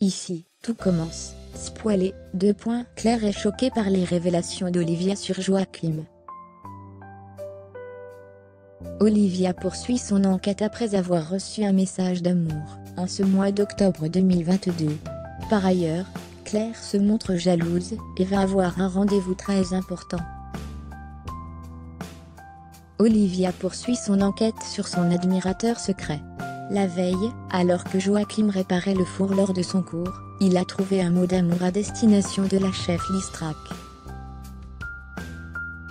Ici, tout commence. Spoilé, Claire est choquée par les révélations d'Olivia sur Joachim. Olivia poursuit son enquête après avoir reçu un message d'amour, en ce mois d'octobre 2022. Par ailleurs, Claire se montre jalouse, et va avoir un rendez-vous très important. Olivia poursuit son enquête sur son admirateur secret. La veille, alors que Joachim réparait le four lors de son cours, il a trouvé un mot d'amour à destination de la chef Listrak.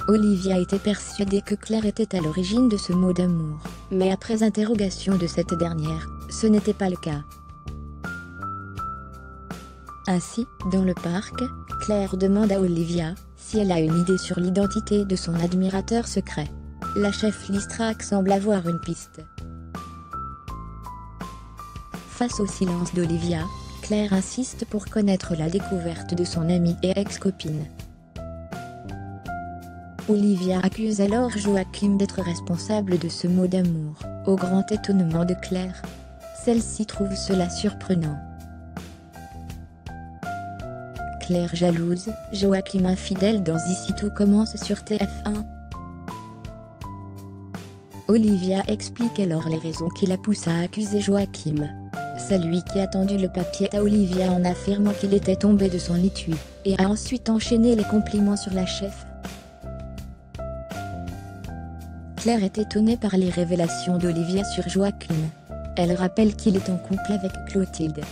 Olivia était persuadée que Claire était à l'origine de ce mot d'amour, mais après interrogation de cette dernière, ce n'était pas le cas. Ainsi, dans le parc, Claire demande à Olivia si elle a une idée sur l'identité de son admirateur secret. La chef Listrak semble avoir une piste. Face au silence d'Olivia, Claire insiste pour connaître la découverte de son amie et ex-copine. Olivia accuse alors Joachim d'être responsable de ce mot d'amour, au grand étonnement de Claire. Celle-ci trouve cela surprenant. Claire jalouse, Joachim infidèle dans Ici tout commence sur TF1. Olivia explique alors les raisons qui la poussent à accuser Joachim. C'est lui qui a tendu le papier à Olivia en affirmant qu'il était tombé de son étui, et a ensuite enchaîné les compliments sur la chef. Claire est étonnée par les révélations d'Olivia sur Joachim. Elle rappelle qu'il est en couple avec Clotilde.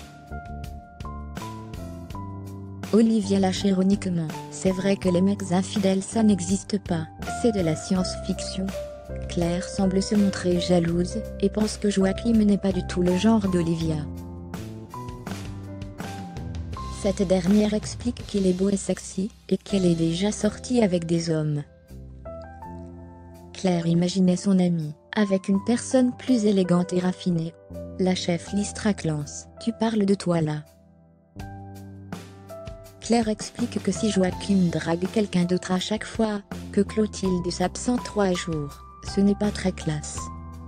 Olivia lâche ironiquement, c'est vrai que les mecs infidèles ça n'existe pas, c'est de la science-fiction. Claire semble se montrer jalouse, et pense que Joachim n'est pas du tout le genre d'Olivia. Cette dernière explique qu'il est beau et sexy, et qu'elle est déjà sortie avec des hommes. Claire imaginait son amie, avec une personne plus élégante et raffinée. La chef Listrak lance, tu parles de toi là. Claire explique que si Joachim drague quelqu'un d'autre à chaque fois, que Clotilde s'absente 3 jours, ce n'est pas très classe.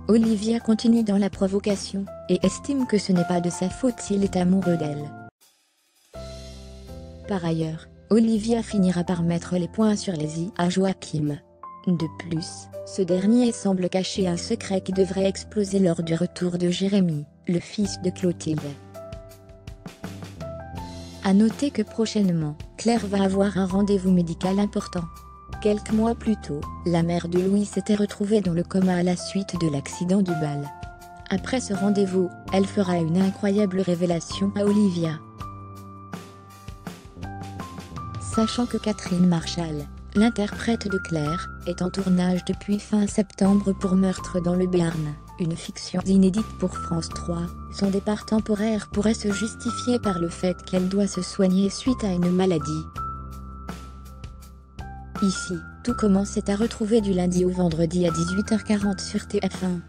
Olivia continue dans la provocation, et estime que ce n'est pas de sa faute s'il est amoureux d'elle. Par ailleurs, Olivia finira par mettre les points sur les i à Joachim. De plus, ce dernier semble cacher un secret qui devrait exploser lors du retour de Jérémy, le fils de Clotilde. À noter que prochainement, Claire va avoir un rendez-vous médical important. Quelques mois plus tôt, la mère de Louis s'était retrouvée dans le coma à la suite de l'accident du bal. Après ce rendez-vous, elle fera une incroyable révélation à Olivia. Sachant que Catherine Marshall, l'interprète de Claire, est en tournage depuis fin septembre pour Meurtre dans le Béarn, une fiction inédite pour France 3, son départ temporaire pourrait se justifier par le fait qu'elle doit se soigner suite à une maladie. Ici, tout commence est à retrouver du lundi au vendredi à 18h40 sur TF1.